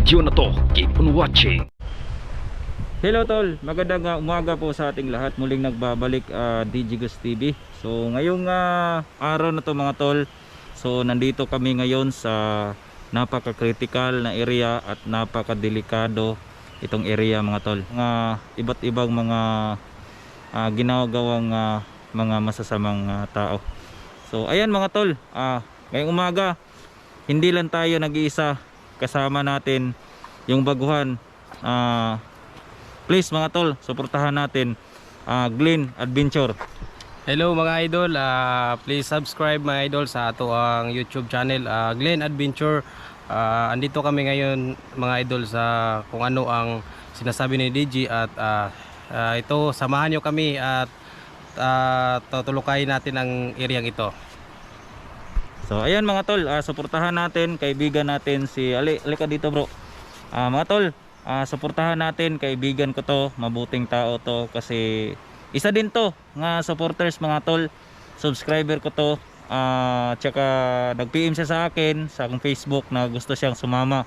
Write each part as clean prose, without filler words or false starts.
video na to. Keep on watching. Hello tol, magandang umaga po sa ating lahat. Muling nagbabalik DJ Gus TV. So ngayong araw na to mga tol, so nandito kami ngayon sa napaka-critical na area at napaka-delikado itong area mga tol. Mga iba't ibang mga ginagawang mga masasamang tao. So ayan mga tol, ngayong umaga hindi lang tayo nag-iisa, kasama natin yung baguhan. Please mga tol, suportahan natin Glenn Adventure. Hello mga idol, please subscribe mga idol sa ato ang YouTube channel, Glenn Adventure. Andito kami ngayon mga idol sa kung ano ang sinasabi ni DJ at ito, samahan nyo kami at tutulukayin natin ang areang ito. So ayan mga tol, suportahan natin kaibigan natin si alika dito bro. Mga tol, suportahan natin kaibigan ko to, mabuting tao to, kasi isa din to nga supporters mga tol, subscriber ko to. Tsaka nag-PM siya sa akin sa aking Facebook na gusto siyang sumama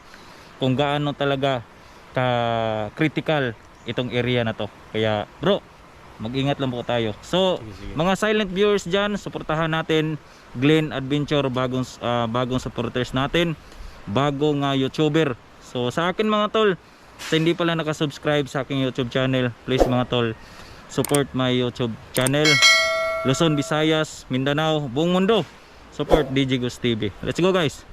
kung gaano talaga ka critical itong area na to. Kaya bro, mag-ingat lang po tayo. So sige. Mga silent viewers dyan, suportahan natin Glenn Adventure, bagong supporters natin, bagong YouTuber. So sa akin mga tol, sa hindi pala nakasubscribe sa aking YouTube channel, please mga tol, support my YouTube channel. Luzon, Visayas, Mindanao, buong mundo, support DJ Gus TV. Let's go guys.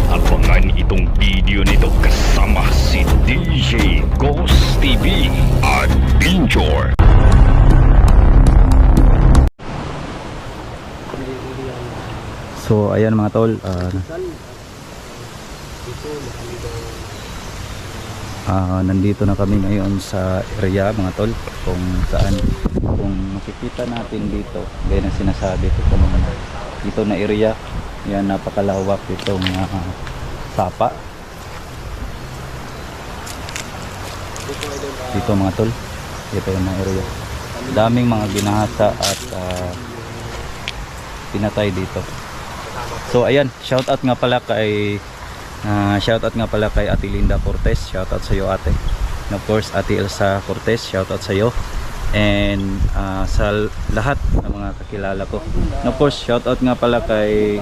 Abangan itong video nito kasama si DJ Gus TV Adventure. So ayan mga tol, nandito na kami ngayon sa area mga tol, kung saan, kung makikita natin dito, gaya ng sinasabi ko po naman, dito na area, yan, napakalawak itong sapa dito mga tol. Ito yung na area, daming mga ginahasa at pinatay dito. So ayan, shoutout nga pala kay Ate Linda Cortez, shoutout sa iyo ate. And of course Ate Elsa Cortez, shoutout sa iyo. And sa lahat ng mga kakilala ko. And of course shoutout nga pala kay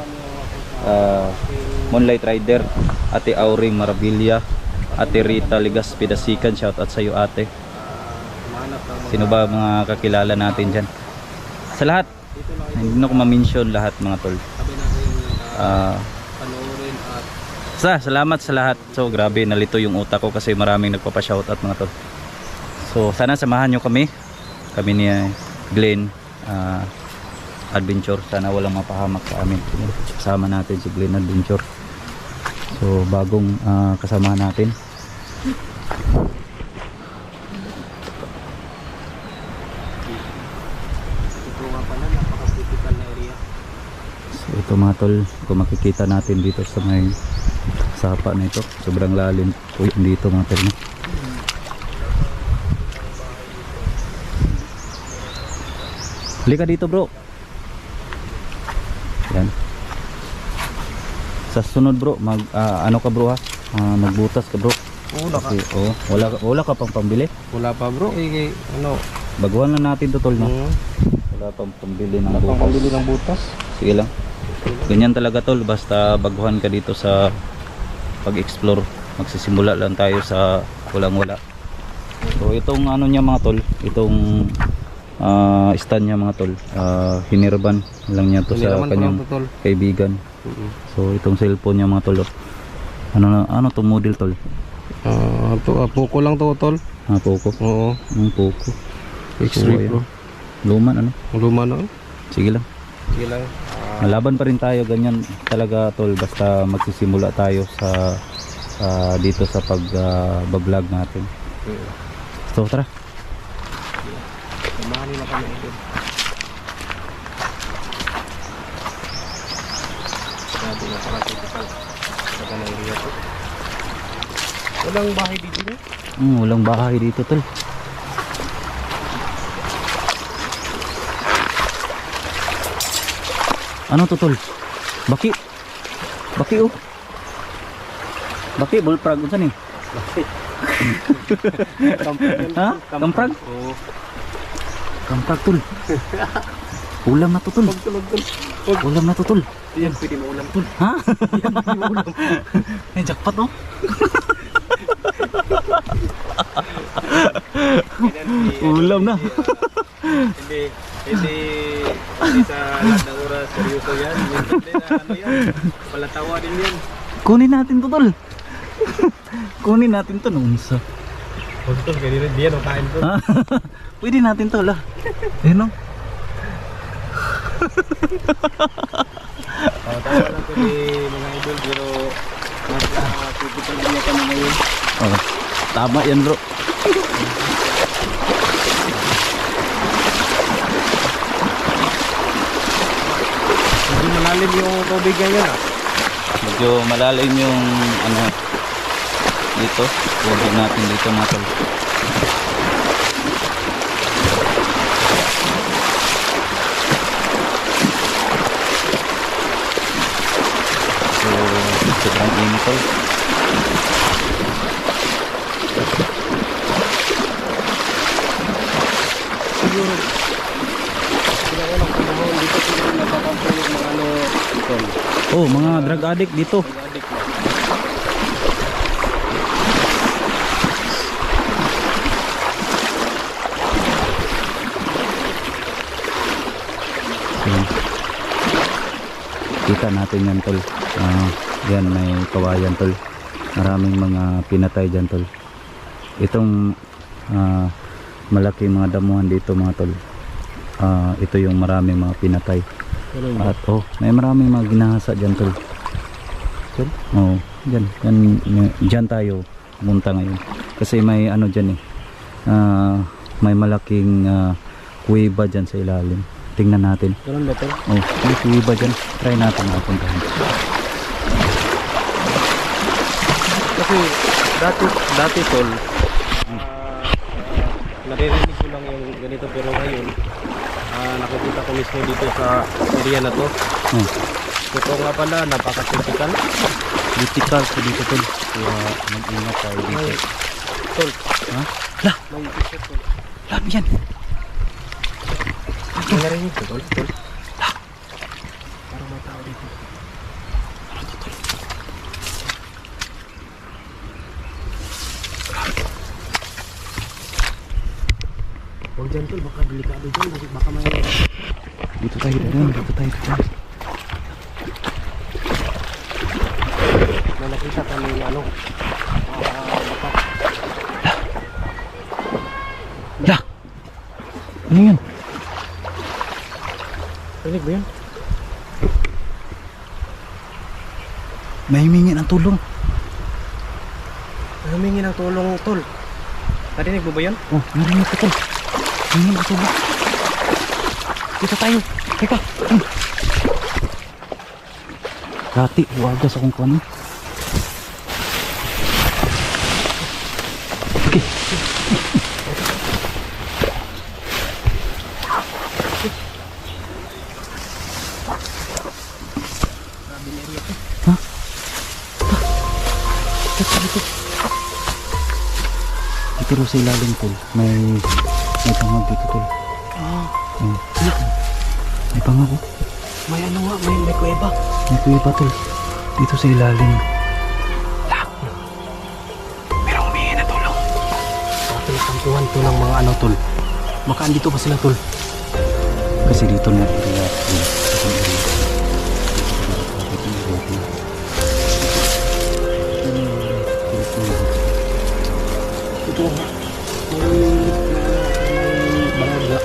Moonlight Rider, Ate Auring Maravilla, Ate Rita Ligas Pidasikan, shoutout sa iyo ate. Sino ba mga kakilala natin dyan? Sa lahat, hindi na ko ma-mention lahat mga tol. Salamat sa lahat. So grabe, nalito yung utak ko kasi maraming nagpapa-shoutout mga tol. So sana samahan nyo kami ni Glenn Adventure. Sana walang mapahamak sa amin. Kasama natin si Glenn Adventure. So bagong kasama natin. So ito mga tol, kung makikita natin dito sa may sapa na ito, sobrang lalim po yun dito mga tol. Halika dito bro. Yan. Sa sunod bro, ano ka bro ha? Magbutas ka bro. Kasi, wala ka pang pambili? Wala pa bro, Baguhan na natin to tol no? Wala pang pambili ng butas. Sige lang. Ganyan talaga tol, basta baguhan ka dito sa pag-explore, magsisimula lang tayo sa walang-wala. So itong ano niya mga tol, itong stand niya mga tol, hinirban lang niya to sa kanyang kaibigan. So itong cellphone niya mga tol, ano to model tol? Poco lang to tol. Poco? Oo. Poco X-ray pro. Luma ano? Luma na. Sige lang. Laban pa rin tayo, ganyan talaga tol, basta magsisimula tayo sa dito sa pag-vlog natin. So tara. Samahan na kami dito. Sabi na para dito sa kanang area to. Walang bahay dito no? Walang bahay dito tol. Ano to tol? Baki oh. Baki, bullfrog. Unsa ni? Ha? Kamprag? Oo. Kamprag tol. Ulam na to tol. Ulam na to tol. Yan, pwede mo ulam tol. Ha? Yan, pwede mo ulam. Eh, jackpot oh. Ulam na. Hindi sa lahat ng oras, seryoso yan. Minsan din ano yan, palatawa din yan. Kunin natin to tol. Kunin natin to nung isa. Huwag tol, ganyan din yan, kain tol. Ha? Pwede natin to lah. Ayun oh. Tawa lang ko ni mga idol, pero mas critical niya kami ngayon. Oh, tama yan bro. Medyo malalim yung tubig ngayon ah. Medyo malalim yung ano dito. Tubig natin dito mga tol. So, sobrang init tol. Siguro, pinakaunang panahon dito siguro nagkakampo yung mga ano tol. Oh, mga drug addict dito. Adik na. Ayan. Kita natin yan tol. Yan may kawayan tol. Maraming mga pinatay dyan tol. Itong malaking mga damuhan dito mga tol. Ito yung maraming mga pinatay. At oh, may maraming mga ginahasa dyan tol. Oh, dyan, dyan tayo pumunta ngayon. Kasi may ano dyan eh. May malaking kuweba dyan sa ilalim. Tingnan natin. Ganun ba tol? Oh, may kuweba dyan. Try natin mapuntahan. Kasi dati tol, naririnig ko lang yung ganito pero ngayon nakikita ko mismo dito sa area na to. Oh, Totoo nga pala, napaka-critical. critical sa dito tol. Kaya mag-ingat tayo dito. Tol, Ha? Lah, may isip tol. lah yan. May narinig ko tol. Tol. Parang may tao dito. Huwag dyan tol, baka delikado dyan. Baka may Dito tayo dito. nakita kami ano. Baka Lah. Ano yun? rinig ba yun? May humingi ng tulong. Humingi ng tulong tol. Narinig mo ba yun? Oh, narinig ko tol. Humingi ng tulong. Dito tayo. Teka. Dati, wagas akong kano. Okay. Ha? Dito rin sa ilalim tol. May pangag dito tol. Oh. May pangag oh. May ano nga, may kuweba. May kuweba tol. Dito sa ilalim. Merong humingi na tulong. Baka pinakampuhan to ng mga ano tol. Baka andito pa sila tol. Kasi dito na area. Ito nga. May baraga.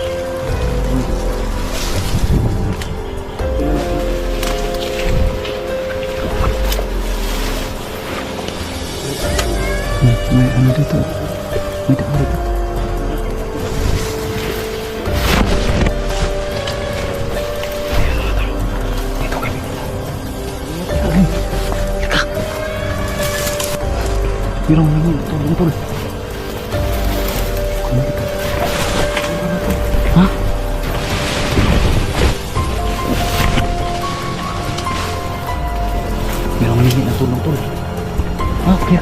May ano dito. May daan dito. Dito kami. Teka. Pirong nangin. Tol. Ano dito? Ha? Pirong nangin na tulong tol. Okay.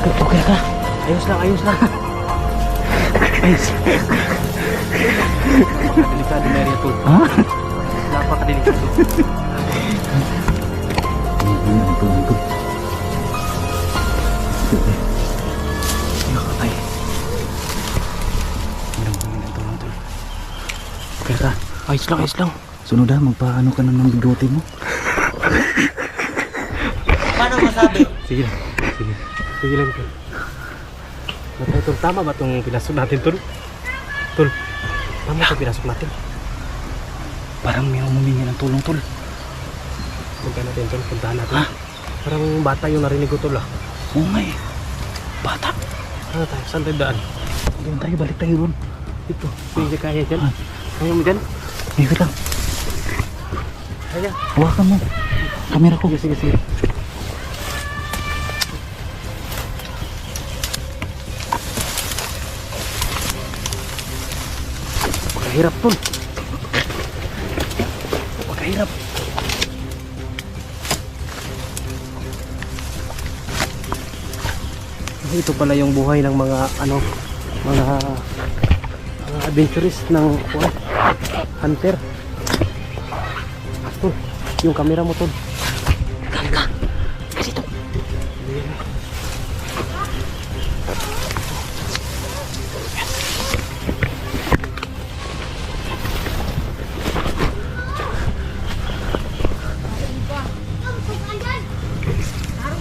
Ayos lang, ayos lang. Ayos. Delikado na rin ito. Ha? Napakadelikado. Nakatay. Kaya Ayos lang, ayos lang. sunod ha, magpaano ka na ng bigote mo. Paano masabi? Sige lang, sige. Sige lang, tol. Matay, tol. Tama ba itong pinasok natin, tol? Tol, tama itong pinasok natin. Parang may humingi ng tulong, tol. Puntahan natin, tol. Puntahan natin. Ha? Parang bata yung narinig ko, tol, ah. Oo nga eh. Bata. Ano tayo? Saan tayo daan? Doon tayo, balik tayo ron. Dito. Sige, kaya dyan. Kaya mo dyan? Wait lang. Kaya. Hawakan mo. Kamera ko. Sige, sige, sige. Pagkahirap, tol. Pagkahirap. Ito pala yung buhay ng mga mga adventurist ng hunter. Tol, yung camera mo, tol. Kasi ito.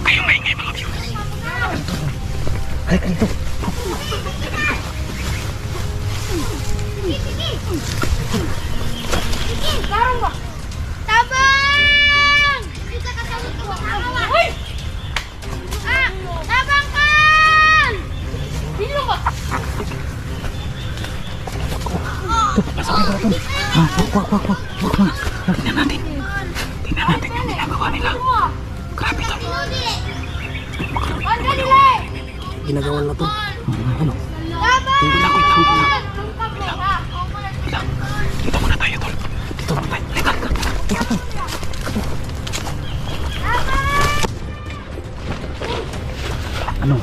Kayong maingay mga viewers. Halika dito. Tabang! Bisa kasama ko. Hoy! Ah, tabang kan! Dino ba? Pasok ka doon. Ah, wag. Wag na. Tingnan natin. Tingnan natin yung ginagawa nila. Grabe to. Wag nila. Ginagawa na to. Ano? Tabang! Wait lang. Ha? Wait lang. Dito muna tayo, tol. Dito muna tayo. Halika. Ano?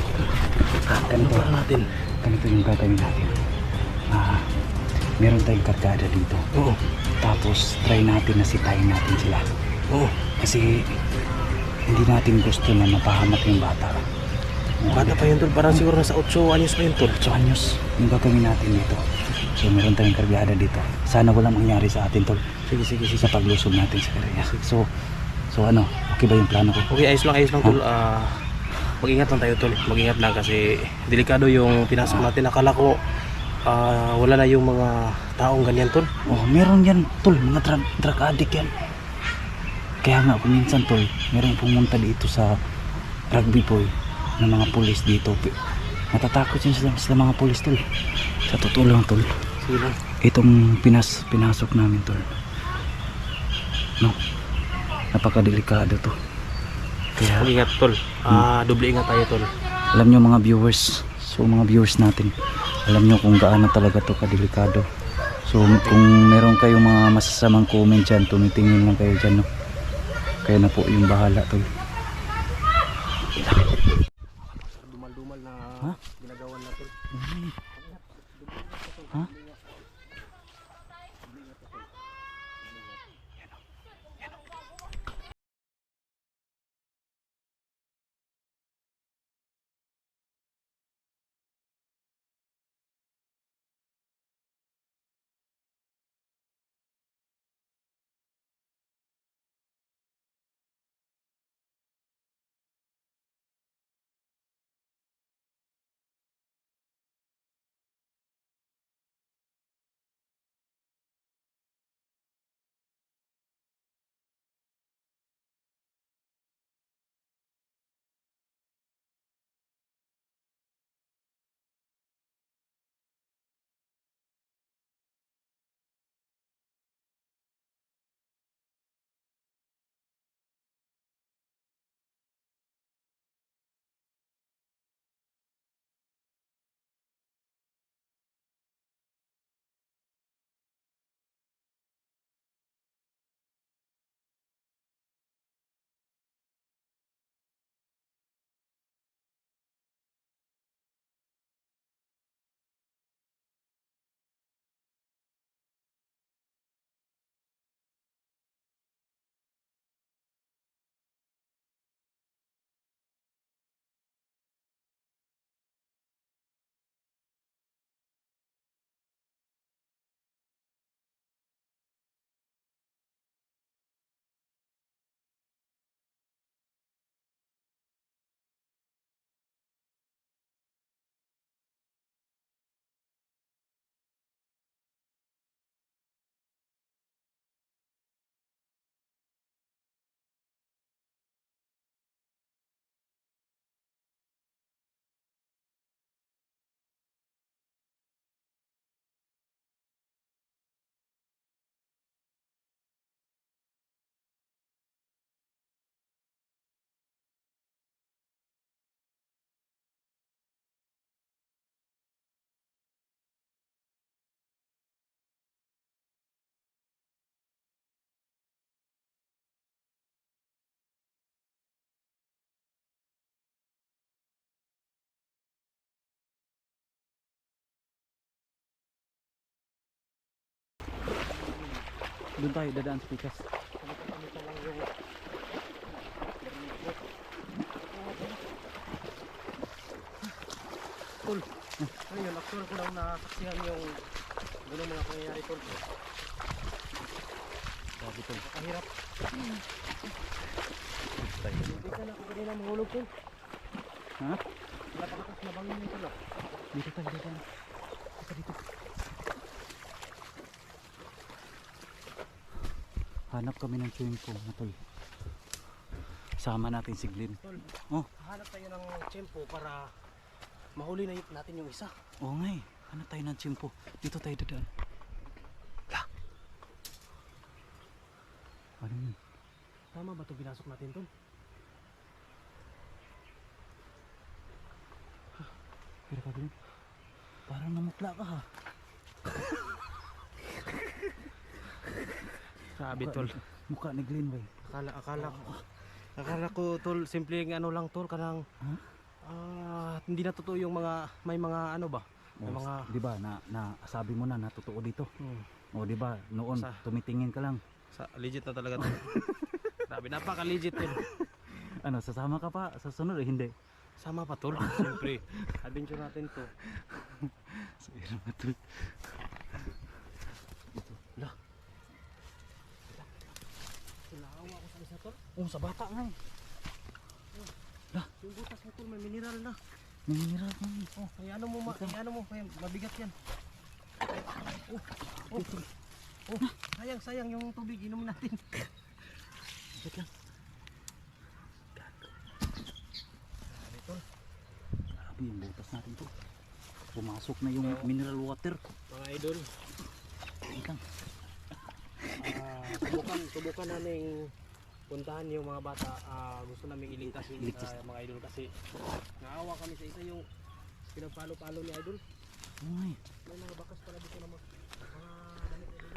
Ganito natin. Ganito yung gagawin natin. Meron tayong kargada dito. Oo. Tapos try natin na sitayin natin sila. Oo. Kasi hindi natin gusto na mapahamak yung bata. Bata pa yun, tol. Parang siguro nasa 8 anyos pa yun, tol. 8 anyos yung gagawin natin dito. So meron tayong kargada dito. Sana walang mangyari sa atin, tol. Sige, sige, sige. Sa paglusog natin sa karya. So ano, okay ba yung plano ko? Okay, ayos lang, tol. Mag-ingat lang tayo, tol. Mag-ingat lang kasi delikado yung pinasok natin. Akala ko wala na yung mga taong ganyan, tol. Oh, meron yan, tol. Mga drug addict yan. Kaya nga, kung minsan, tol, meron pumunta dito sa rugby boy ng mga pulis dito. Matatakot yun sila mga pulis, tol. Sa totoo lang, tol. Sige lang. Itong pinasok namin, tol. No? Napakadelikado to. Kaya, Mag-ingat, tol. Doble ingat tayo, tol. alam nyo mga viewers, so mga viewers natin, alam nyo kung gaano talaga to kadelikado. So kung meron kayong mga masasamang comment dyan, tumitingin lang kayo dyan, no? Kaya na po yung bahala, tol. Dumal-dumal na ginagawa na, tol. Ha? Doon tayo dadaan sa pikas. Tol, ano yun? Actual ko lang nasaksihan yung gano'ng mga pangyayari, Tol. Grabe tol. Kahirap. Hindi ka na kung kanina mahulog, Tol. Ha? Napakatas na bangin yung Tol. Dito tayo dadaan. Dito. Hanap kami ng swimming pool na tol. Sama natin si Glenn. Tol, Oh, hanap tayo ng tiyempo para mahuli na natin yung isa. oo nga eh. Hanap tayo ng tsimpo. Dito tayo dadaan. La! Ano yun? Tama ba ito binasok natin, Tol? Pero ka Glenn, parang namutla ka ha. Sabi, Tol. Mukha ni Glenn ba eh. Akala ko, Tol, simpleng ano lang, Tol, kanang hindi na totoo yung mga may mga ano ba? May mga Di ba na sabi mo na totoo dito. O di ba noon Sa- tumitingin ka lang. legit na talaga, Tol. Sabi, napaka-legit, Tol. Ano, sasama ka pa sa sunod eh hindi. Sama pa, Tol. Siyempre, adventure natin to. Sa ira na tol. La, Naawa ako sa isa, Tol. oh sa bata nga eh. Yung butas mo, Tol, may mineral na. May mineral ka eh. Oh, hayaan mo, mabigat yan. Sayang yung tubig, inumin natin. Wait lang. Grabe yung butas natin to. Pumasok na yung mineral water. Mga idol, Wait lang. subukan namin puntahan yung mga bata. Gusto namin iligtas yung mga idol kasi naawa kami sa isa yung pinagpalo-palo ni idol. Uy, May mga bakas pala dito na mga damit idol.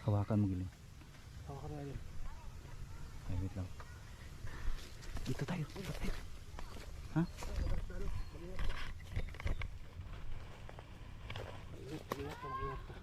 hawakan mo Glenn. Hawakan na idol. Ay, wait lang. Dito tayo. Ha? Ingat ka.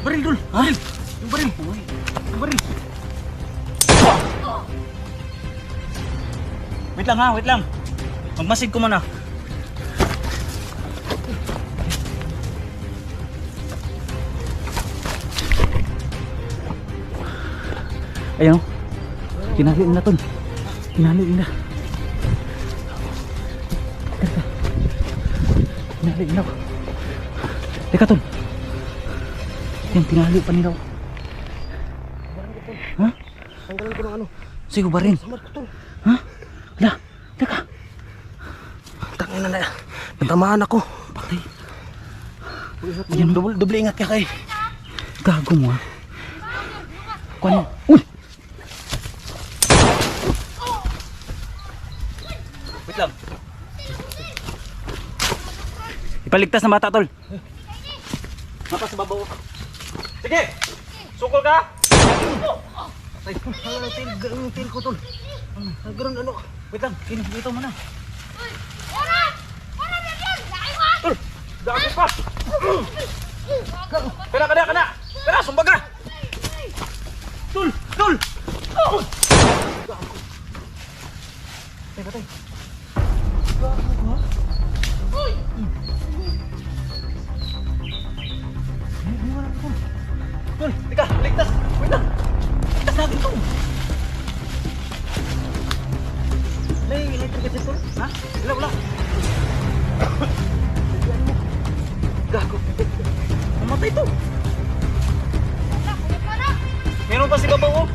Baril dul. Ha? Yung baril. Yung baril. Wait lang ha, wait lang. Magmasid ko muna. Ayun. Tinali nila tol. Tinali nila. Teka. Tinali nila. Teka tol. Yan, tinali pa nila. Ha? Tanggalan ko ng ano. Sige ba rin? Samad ko tol. Ha? Wala. Teka. Tangina na. Natamaan ako. Patay. Yan, doble ingat ka kay. Gago mo ha. Kuan. Uy! Wait lang. Ipaligtas na bata tol. Mapa sa babaw. Sige! Sukol ka! Ay, ang tail ko tol. Nagkaroon ano. Wait lang, dito mo na. Orang! Orang na yan! Laki mo! Gago pa! Kana! Kana, sumbaga! Tul! Tul! Tay, patay. Uy! Tul, tika, ligtas! Wait lang! Ligtas natin to! May electric kasi tol? Ha? Wala! Gago! Namatay to! Wala, kulit mo na! Meron pa si babaw oh!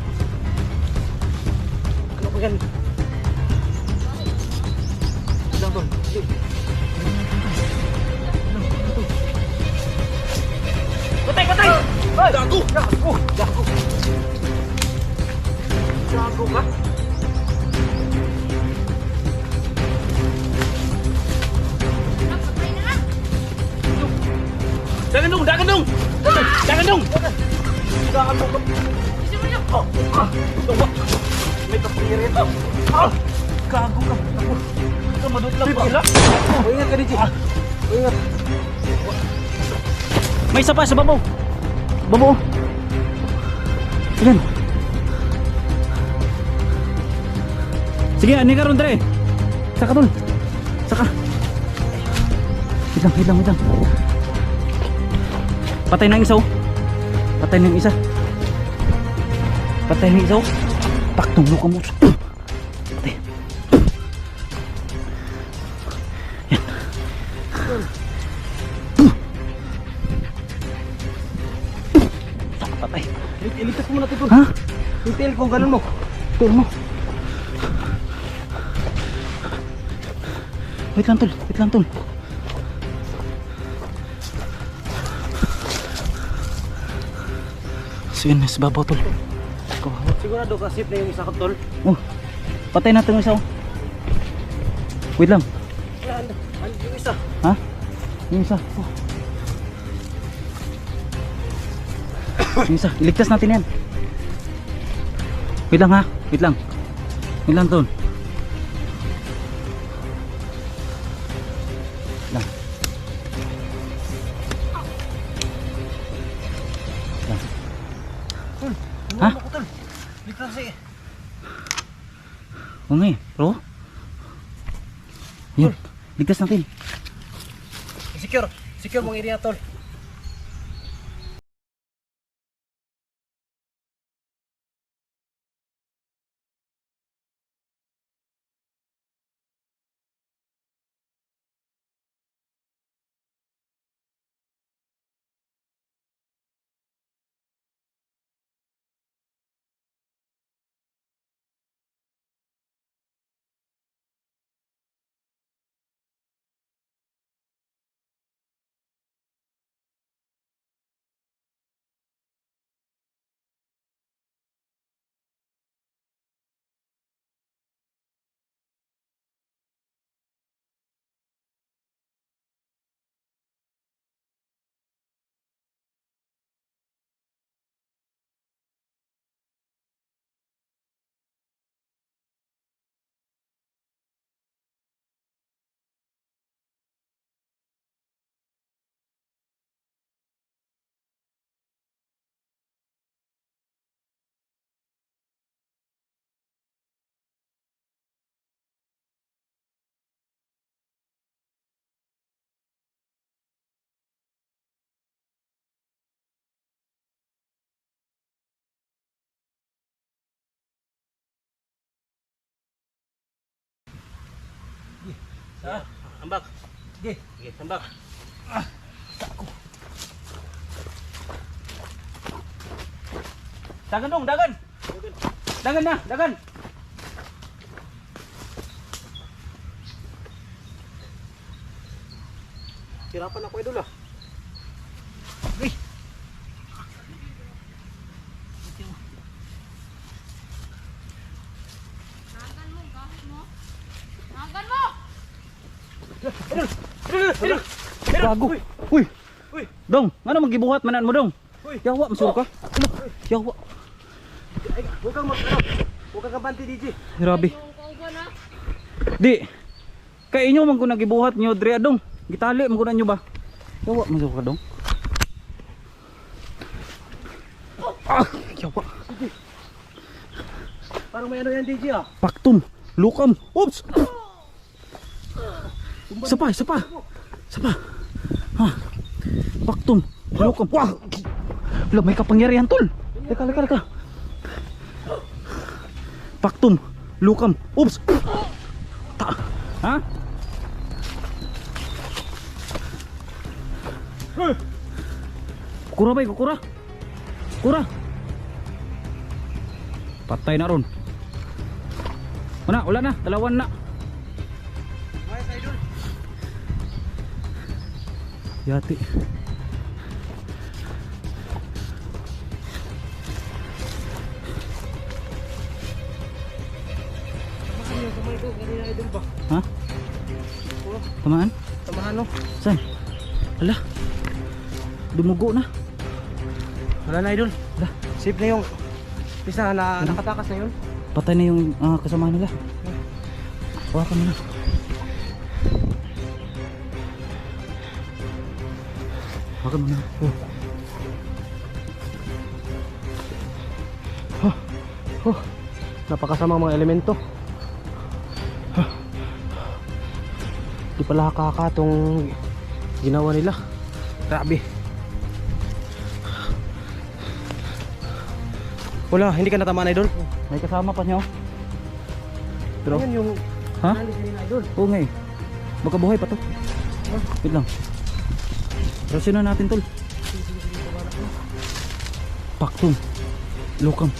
Ano ko yan? Lang tol. Patay! Ay! Gago! Gago ka? Patay na lang! Daganong! Daganong! Gago ka! Gusto mo yun? Gawa! May kapangyarihan to! Gago ka! Ito madut lang ba? Ingat ka DJ. Ingat. May isa pa sa babaw! Babaw! Ayan! Sige, ani ka ron dre! Saka tol! Saka! Wait lang! Patay na yung isa oh! Patay na yung isa! Oh! Paktulo ka mo! Patay! Yan! Saka patay! Iligtas mo na ito tol. Ha? Yung tail ko, ganun mo. Tol mo! Wait lang tol! Sige na sa babaw tol! Sigurado ka safe na yung isa ko tol. Oh! Patay natin yung isa oh! Wait lang! Yung isa. Ha? Yung isa. Oh. Yung isa. Iligtas natin yan. Wait lang ha. Wait lang tol. Lang. Ha? Ano ko tol? Ligtas eh. Oo nga eh. Bro? Yun. Ligtas natin. Secure mong area tol. Ambak. Sige. Sige, ambak. Dagan dong, dagan. Dagan na, dagan. Hirapan ako idol ah. Uy. Nagan mo, gamit mo. Nagan mo! Bago. Uy. Uy. Dong, ano magibuhat manan mo dong? Yawa, masuro ka. Yawa. Ay, huwag kang huwag kang kabanti DJ. Grabe. Yung kauban ha. Di. Kay inyo man ko nagibuhat nyo dre adong. Gitali man ko na nyo ba? Yawa, masuro ka dong. Ah, yawa. Parang may ano yan DJ ah. Paktum. Lukam. Oops. Sapa, sapa. Sapa. Ha. Paktum. Lukam. Wah. Wala, may kapangyarihan tol. Leka. Paktum. Lukam. Oops. Ta. Ha? Kura ba? Kura. Kura. Patay na ron. Wala na. Dalawan na. Mayas idol. Yati. Samahan yung kamay ko. Ganyan idol ba? Ha? Tamaan? Samahan no? Saan? Ala. Dumugo na. Wala na idol. Ala. Safe na yung isa na nakatakas na yun. Patay na yung kasama nila. Hawakan mo na. Hawakan mo na. Napakasamang mga elemento. Di pala kakatong ginawa nila. Grabe. Wala, hindi ka natamaan idol. May kasama pa niyo. Pero, Ayan yung ha? kanina idol. Oo nga eh. Baka buhay pa to. Wait lang. Rosino natin tol. Paktum. Lukam.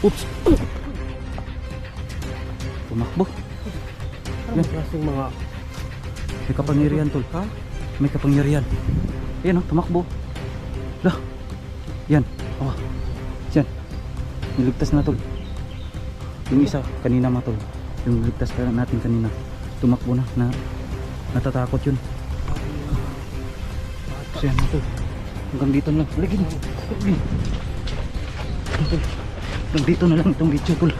Oops. Tumakbo. Parang klaseng mga May kapangyarihan tol. Ha? May kapangyarihan. Ayan oh, tumakbo. Lah. Yan. Oh. Yan. Niligtas na tol. Yung isa kanina ma tol. Yung niligtas ka natin kanina. Tumakbo na. Natatakot yun. So yan na tol. Hanggang dito na lang. Lagi na. Hanggang dito na lang itong video tol.